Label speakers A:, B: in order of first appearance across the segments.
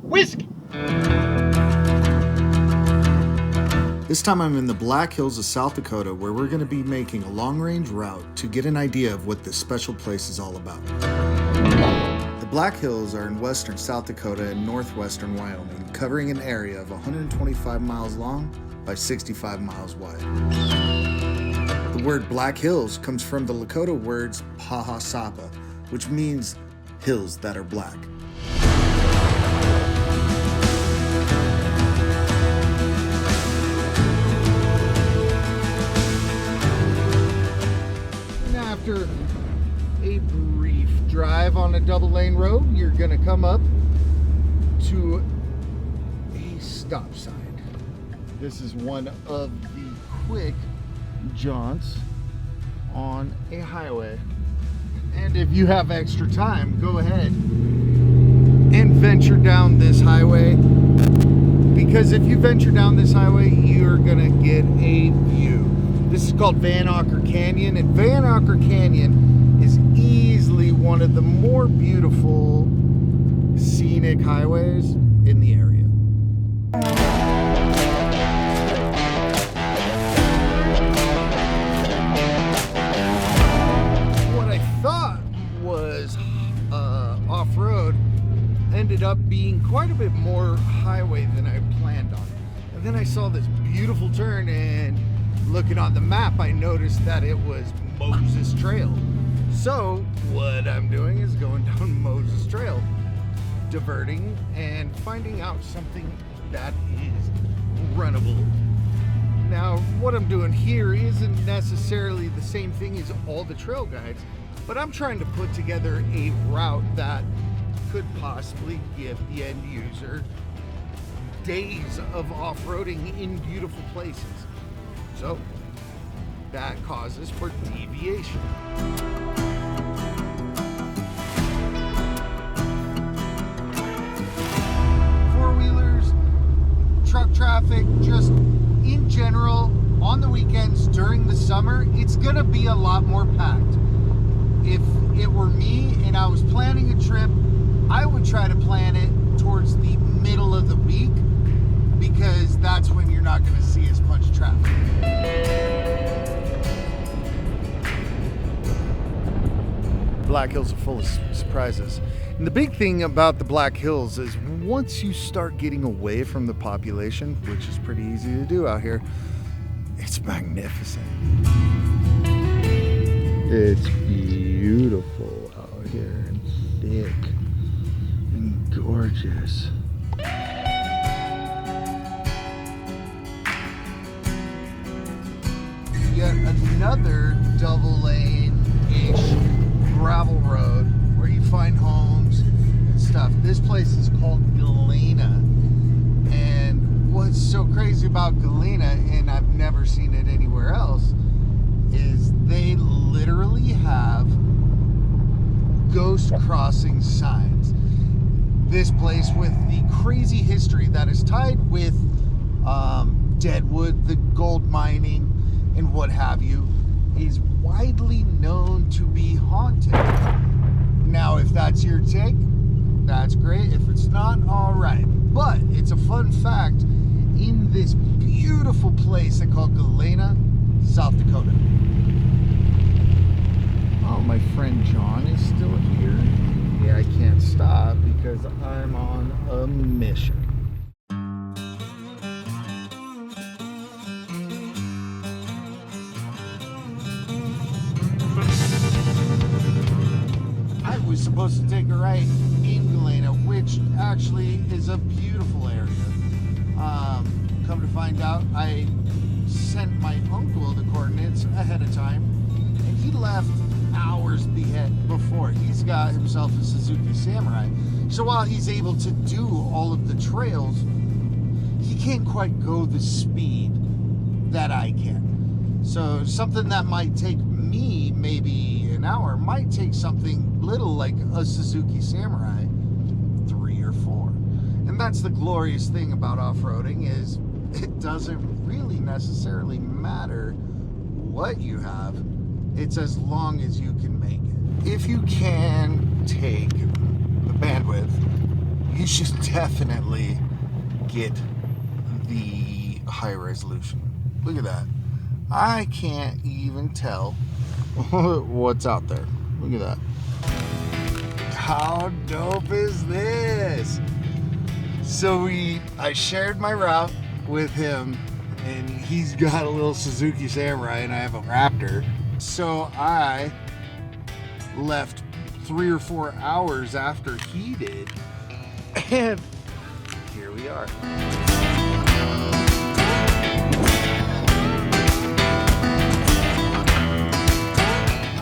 A: Whiskey!
B: This time I'm in the Black Hills of South Dakota, where we're going to be making a long-range route to get an idea of what this special place is all about. The Black Hills are in western South Dakota and northwestern Wyoming, covering an area of 125 miles long by 65 miles wide. The word Black Hills comes from the Lakota words Pahasapa, which means hills that are black.
A: After a brief drive on a double lane road, you're going to come up to a stop sign. This is one of the quick jaunts on a highway. And if you have extra time, go ahead and venture down this highway. Because if you venture down this highway, you're going to get a view. This is called Van Auker Canyon, and Van Auker Canyon is easily one of the more beautiful scenic highways in the area. What I thought was off-road ended up being quite a bit more highway than I planned on. And then I saw this beautiful turn, and looking on the map, I noticed that it was Moses Trail. So what I'm doing is going down Moses Trail, diverting and finding out something that is runnable. Now, what I'm doing here isn't necessarily the same thing as all the trail guides, but I'm trying to put together a route that could possibly give the end user days of off-roading in beautiful places. So that causes for deviation. Four-wheelers, truck traffic, just in general, on the weekends during the summer, it's gonna be a lot more packed. If it were me and I was planning a trip, I would try to plan it towards the middle of the week, because that's when you're not going to see as much traffic. Black Hills are full of surprises. And the big thing about the Black Hills is once you start getting away from the population, which is pretty easy to do out here, it's magnificent. It's beautiful out here and thick and gorgeous. Yet another double lane-ish gravel road where you find homes and stuff. This place is called Galena. And what's so crazy about Galena, and I've never seen it anywhere else, is they literally have ghost crossing signs. This place, with the crazy history that is tied with Deadwood, the gold mining, and what have you, is widely known to be haunted. Now, if that's your take, that's great. If it's not, all right. But it's a fun fact in this beautiful place they call Galena, South Dakota. Oh, my friend John is still here. Yeah, I can't stop because I'm on a mission. Was supposed to take a right in Galena, which actually is a beautiful area. Come to find out, I sent my uncle the coordinates ahead of time, and he left hours before. He's got himself a Suzuki Samurai, so while he's able to do all of the trails, he can't quite go the speed that I can. So something that might take me maybe an hour might take something little like a Suzuki Samurai 3 or 4. And that's the glorious thing about off-roading, is it doesn't really necessarily matter what you have. It's as long as you can make it. If you can take the bandwidth
B: you should definitely get the high resolution. Look at that. I can't even tell what's out there. Look at that. How dope is this? So I shared my route with him, and he's got a little Suzuki Samurai and I have a Raptor. So I left 3 or 4 hours after he did, and here we are.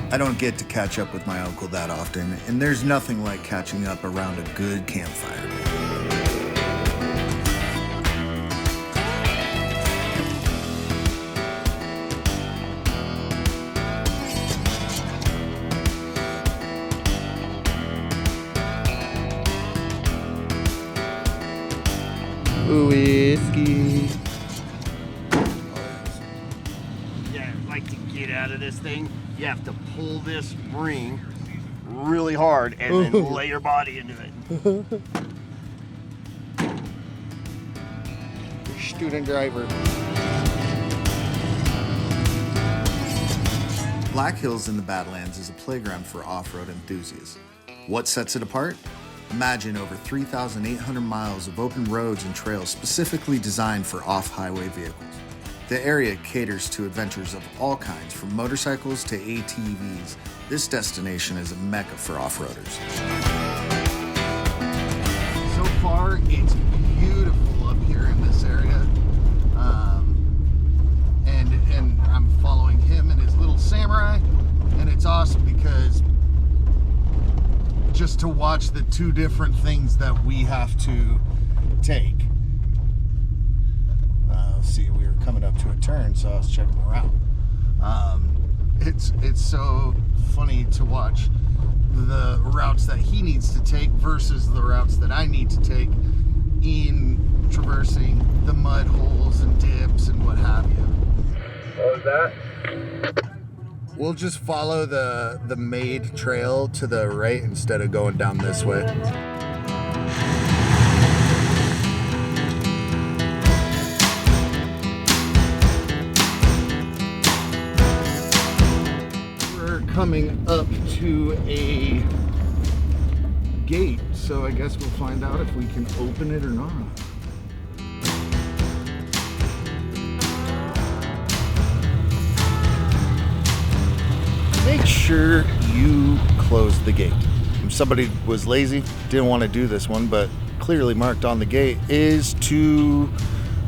B: I don't get to catch up with my uncle that often, and there's nothing like catching up around a good campfire. Whiskey.
C: Yeah, like to get out of this thing, you have to pull this ring really hard and then lay your body into it.
B: Student driver. Black Hills in the Badlands is a playground for off-road enthusiasts. What sets it apart? Imagine over 3,800 miles of open roads and trails specifically designed for off-highway vehicles. The area caters to adventures of all kinds, from motorcycles to ATVs. This destination is a mecca for off-roaders. So far, it's beautiful up here in this area. And I'm following him and his little Samurai, and it's awesome because just to watch the two different things that we have to take. See, we were coming up to a turn, so I was checking around. It's so funny to watch the routes that he needs to take versus the routes that I need to take in traversing the mud holes and dips and what have you.
C: What was that?
B: We'll just follow the made trail to the right instead of going down this way. We're coming up to a gate, so I guess we'll find out if we can open it or not. Make sure you close the gate. If somebody was lazy, didn't want to do this one, but clearly marked on the gate is to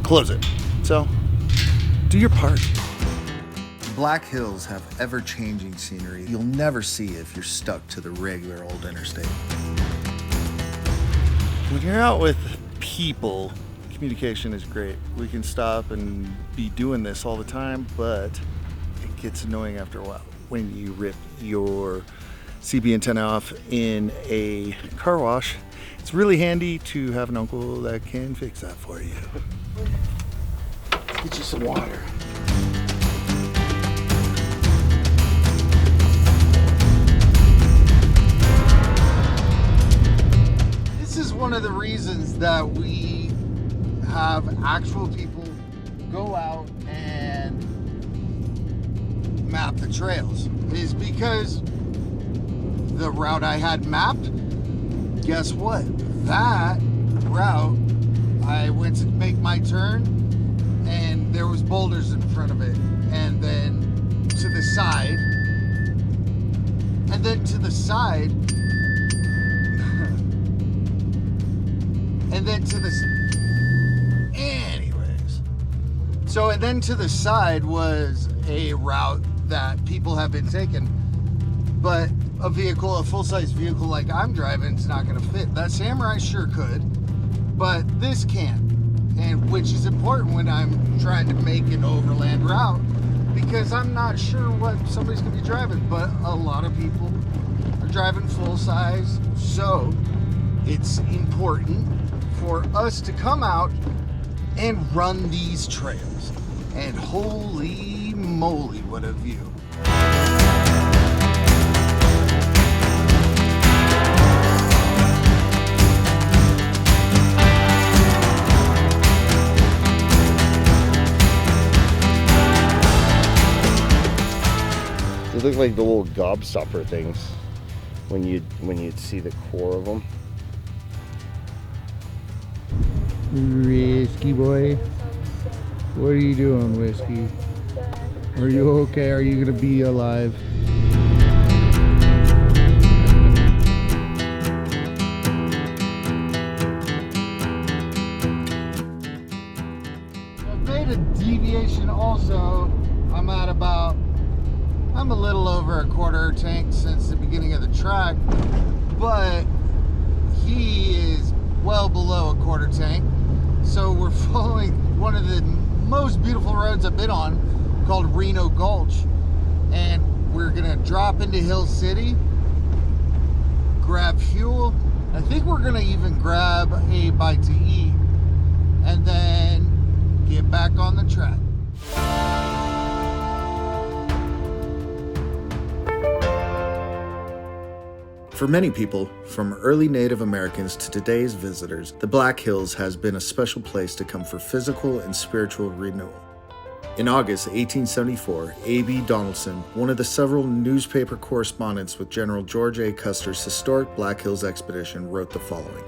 B: close it. So, do your part. Black Hills have ever-changing scenery you'll never see if you're stuck to the regular old interstate. When you're out with people, communication is great. We can stop and be doing this all the time, but it gets annoying after a while. When you rip your CB antenna off in a car wash, it's really handy to have an uncle that can fix that for you. Let's get you some water. This is one of the reasons that we have actual people go out and map the trails, is because the route I had mapped, guess what? That route, I went to make my turn and there was boulders in front of it, and then to the side, and then to the side, and then to the, anyways. So, and then to the side was a route that people have been taking, but a vehicle, a full-size vehicle like I'm driving, is not going to fit. That Samurai sure could, but this can't, and which is important when I'm trying to make an overland route, because I'm not sure what somebody's going to be driving, but a lot of people are driving full-size, so it's important for us to come out and run these trails. And holy moly, what a view.
C: look like the little gobstopper things when you'd see the core of them.
D: Whiskey boy, what are you doing, Whiskey? Are you okay? Are you gonna be alive?
A: I've made a deviation also. I'm a little over a quarter tank since the beginning of the track, but he is well below a quarter tank. So we're following one of the most beautiful roads I've been on, called Reno Gulch. And we're gonna drop into Hill City, grab fuel. I think we're gonna even grab a bite to eat, and then get back on the track.
B: For many people, from early Native Americans to today's visitors, the Black Hills has been a special place to come for physical and spiritual renewal. In August 1874, A.B. Donaldson, one of the several newspaper correspondents with General George A. Custer's historic Black Hills expedition, wrote the following.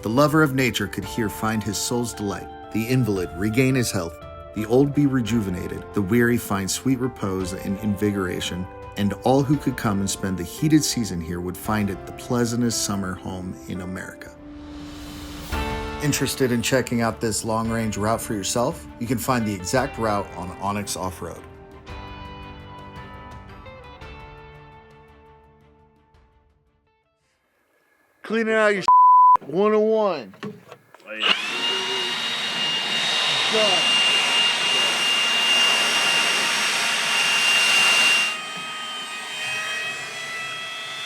B: The lover of nature could here find his soul's delight, the invalid regain his health, the old be rejuvenated, the weary find sweet repose and invigoration, and all who could come and spend the heated season here would find it the pleasantest summer home in America. Interested in checking out this long-range route for yourself? You can find the exact route on onX Offroad.
A: Cleaning out your 101. Done.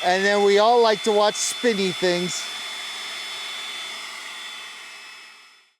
A: And then we all like to watch spinny things.